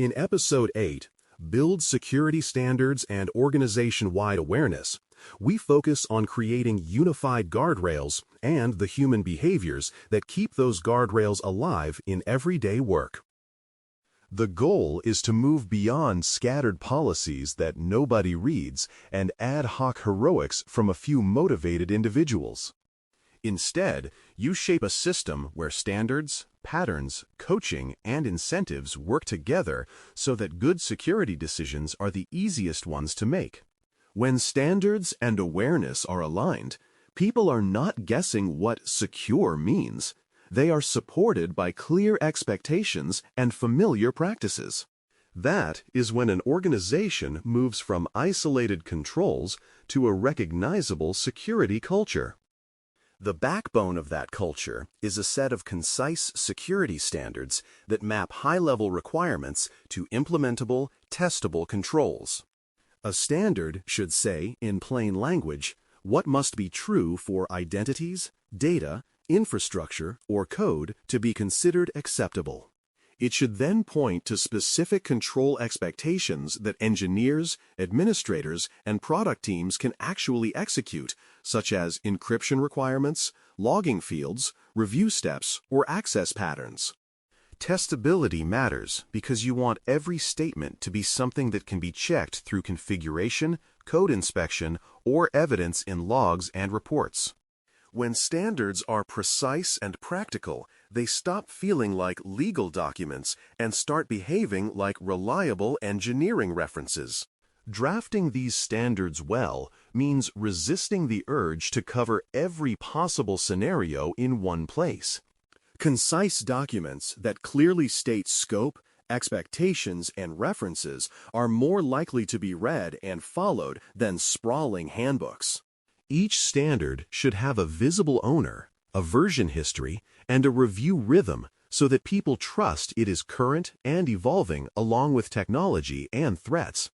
In Episode 8, Build Security Standards and Organization-Wide Awareness, we focus on creating unified guardrails and the human behaviors that keep those guardrails alive in everyday work. The goal is to move beyond scattered policies that nobody reads and ad hoc heroics from a few motivated individuals. Instead, you shape a system where standards, patterns, coaching, and incentives work together so that good security decisions are the easiest ones to make. When standards and awareness are aligned, people are not guessing what secure means. They are supported by clear expectations and familiar practices. That is when an organization moves from isolated controls to a recognizable security culture. The backbone of that culture is a set of concise security standards that map high-level requirements to implementable, testable controls. A standard should say, in plain language, what must be true for identities, data, infrastructure, or code to be considered acceptable. It should then point to specific control expectations that engineers, administrators, and product teams can actually execute, such as encryption requirements, logging fields, review steps, or access patterns. Testability matters because you want every statement to be something that can be checked through configuration, code inspection, or evidence in logs and reports. When standards are precise and practical, they stop feeling like legal documents and start behaving like reliable engineering references. Drafting these standards well means resisting the urge to cover every possible scenario in one place. Concise documents that clearly state scope, expectations, and references are more likely to be read and followed than sprawling handbooks. Each standard should have a visible owner, a version history, and a review rhythm so that people trust it is current and evolving along with technology and threats.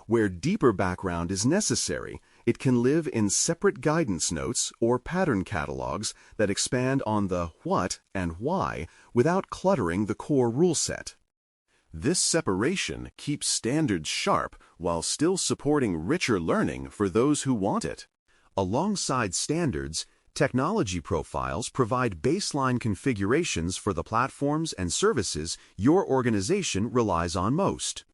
Where deeper background is necessary, it can live in separate guidance notes or pattern catalogs that expand on the what and why without cluttering the core rule set. This separation keeps standards sharp while still supporting richer learning for those who want it. Alongside standards, technology profiles provide baseline configurations for the platforms and services your organization relies on most.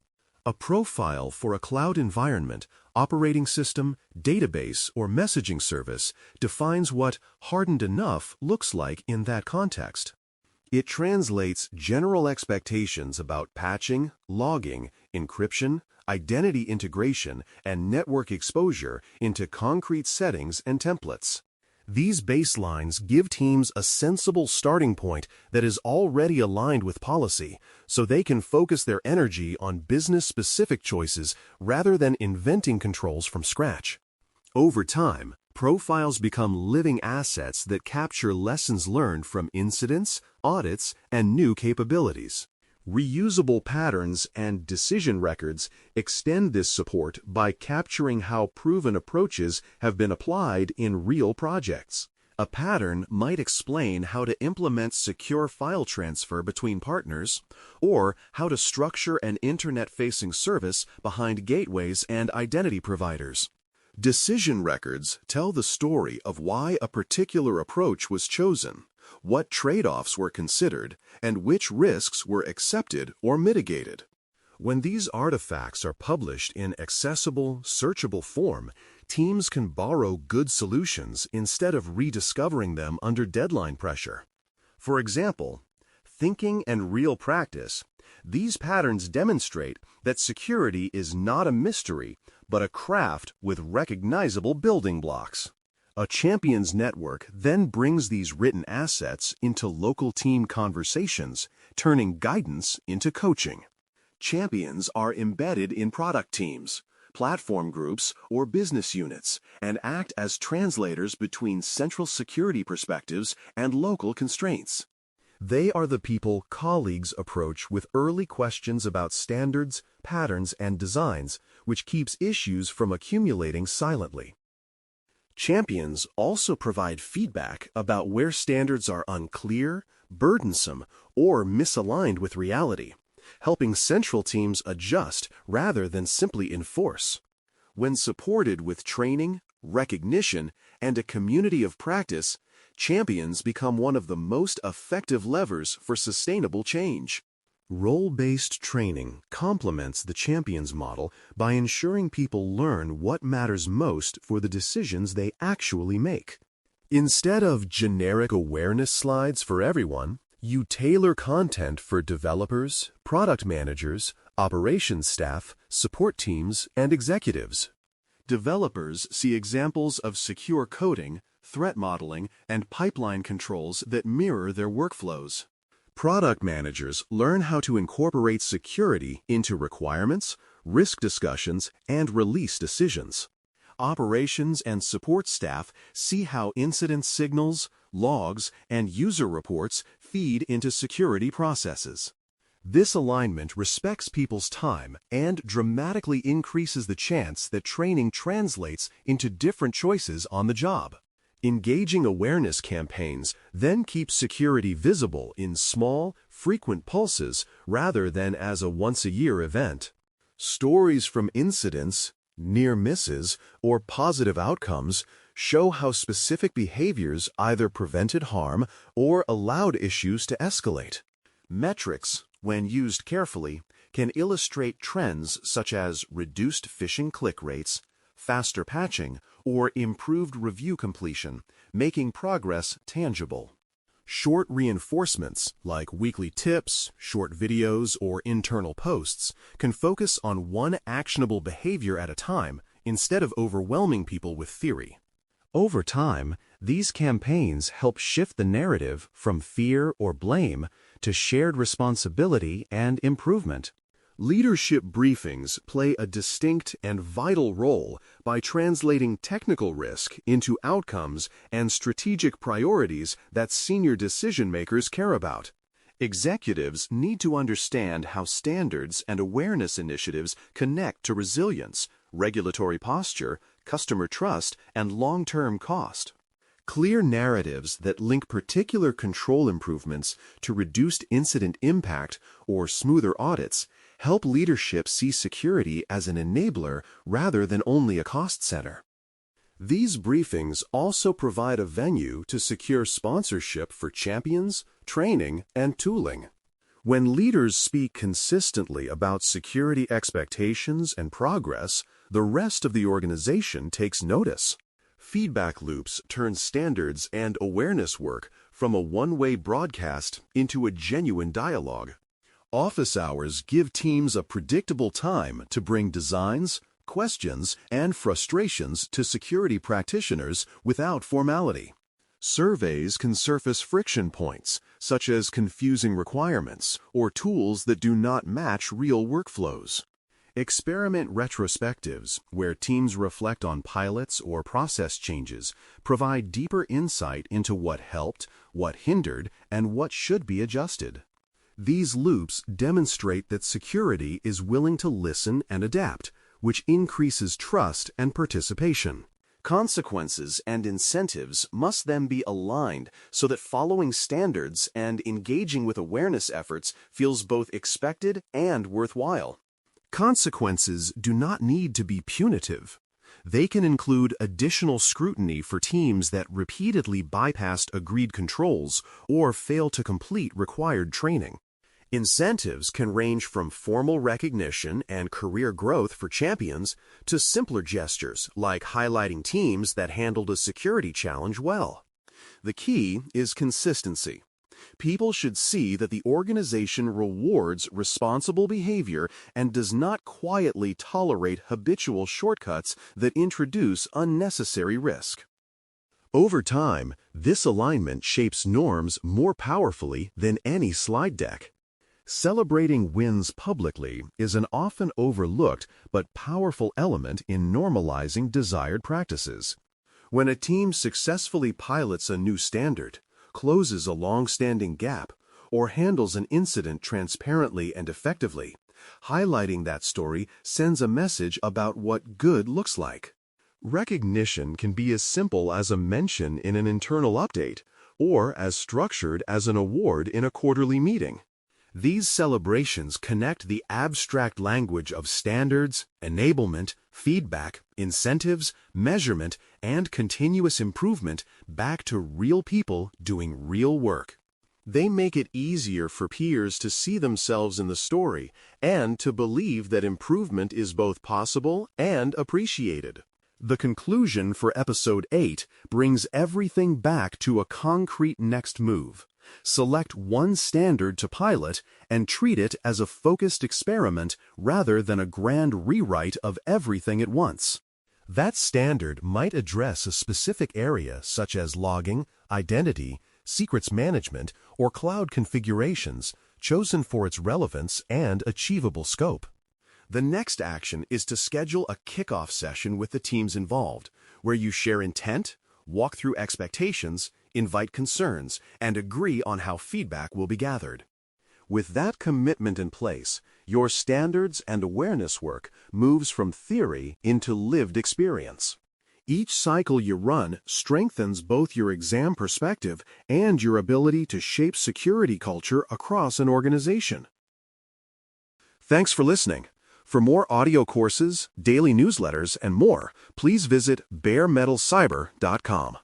A profile for a cloud environment, operating system, database, or messaging service defines what hardened enough looks like in that context. It translates general expectations about patching, logging, encryption, identity integration, and network exposure into concrete settings and templates. These baselines give teams a sensible starting point that is already aligned with policy, so they can focus their energy on business-specific choices rather than inventing controls from scratch. Over time, profiles become living assets that capture lessons learned from incidents, audits, and new capabilities. Reusable patterns and decision records extend this support by capturing how proven approaches have been applied in real projects. A pattern might explain how to implement secure file transfer between partners, or how to structure an internet-facing service behind gateways and identity providers. Decision records tell the story of why a particular approach was chosen, what trade-offs were considered, and which risks were accepted or mitigated. When these artifacts are published in accessible, searchable form, teams can borrow good solutions instead of rediscovering them under deadline pressure. For example, thinking and real practice, these patterns demonstrate that security is not a mystery, but a craft with recognizable building blocks. A champions network then brings these written assets into local team conversations, turning guidance into coaching. Champions are embedded in product teams, platform groups, or business units, and act as translators between central security perspectives and local constraints. They are the people colleagues approach with early questions about standards, patterns, and designs, which keeps issues from accumulating silently. Champions also provide feedback about where standards are unclear, burdensome, or misaligned with reality, helping central teams adjust rather than simply enforce. When supported with training, recognition, and a community of practice, champions become one of the most effective levers for sustainable change. Role-based training complements the champions model by ensuring people learn what matters most for the decisions they actually make. Instead of generic awareness slides for everyone, you tailor content for developers, product managers, operations staff, support teams, and executives. Developers see examples of secure coding, threat modeling, and pipeline controls that mirror their workflows. Product managers learn how to incorporate security into requirements, risk discussions, and release decisions. Operations and support staff see how incident signals, logs, and user reports feed into security processes. This alignment respects people's time and dramatically increases the chance that training translates into different choices on the job. Engaging awareness campaigns then keep security visible in small, frequent pulses rather than as a once-a-year event. Stories from incidents, near misses, or positive outcomes show how specific behaviors either prevented harm or allowed issues to escalate. Metrics, when used carefully, can illustrate trends such as reduced phishing click rates, faster patching, or improved review completion, making progress tangible. Short reinforcements, like weekly tips, short videos, or internal posts, can focus on one actionable behavior at a time instead of overwhelming people with theory. Over time, these campaigns help shift the narrative from fear or blame to shared responsibility and improvement. Leadership briefings play a distinct and vital role by translating technical risk into outcomes and strategic priorities that senior decision-makers care about. Executives need to understand how standards and awareness initiatives connect to resilience, regulatory posture, customer trust, and long-term cost. Clear narratives that link particular control improvements to reduced incident impact or smoother audits help leadership see security as an enabler rather than only a cost center. These briefings also provide a venue to secure sponsorship for champions, training, and tooling. When leaders speak consistently about security expectations and progress, the rest of the organization takes notice. Feedback loops turn standards and awareness work from a one-way broadcast into a genuine dialogue. Office hours give teams a predictable time to bring designs, questions, and frustrations to security practitioners without formality. Surveys can surface friction points, such as confusing requirements or tools that do not match real workflows. Experiment retrospectives, where teams reflect on pilots or process changes, provide deeper insight into what helped, what hindered, and what should be adjusted. These loops demonstrate that security is willing to listen and adapt, which increases trust and participation. Consequences and incentives must then be aligned so that following standards and engaging with awareness efforts feels both expected and worthwhile. Consequences do not need to be punitive. They can include additional scrutiny for teams that repeatedly bypassed agreed controls or fail to complete required training. Incentives can range from formal recognition and career growth for champions to simpler gestures like highlighting teams that handled a security challenge well. The key is consistency. People should see that the organization rewards responsible behavior and does not quietly tolerate habitual shortcuts that introduce unnecessary risk. Over time, this alignment shapes norms more powerfully than any slide deck. Celebrating wins publicly is an often overlooked but powerful element in normalizing desired practices. When a team successfully pilots a new standard, closes a long-standing gap, or handles an incident transparently and effectively, highlighting that story sends a message about what good looks like. Recognition can be as simple as a mention in an internal update, or as structured as an award in a quarterly meeting. These celebrations connect the abstract language of standards, enablement, feedback, incentives, measurement, and continuous improvement back to real people doing real work. They make it easier for peers to see themselves in the story and to believe that improvement is both possible and appreciated. The conclusion for Episode 8 brings everything back to a concrete next move. Select one standard to pilot and treat it as a focused experiment rather than a grand rewrite of everything at once. That standard might address a specific area such as logging, identity, secrets management, or cloud configurations, chosen for its relevance and achievable scope. The next action is to schedule a kickoff session with the teams involved, where you share intent, walk through expectations, invite concerns, and agree on how feedback will be gathered. With that commitment in place, your standards and awareness work moves from theory into lived experience. Each cycle you run strengthens both your exam perspective and your ability to shape security culture across an organization. Thanks for listening. For more audio courses, daily newsletters, and more, please visit BareMetalCyber.com.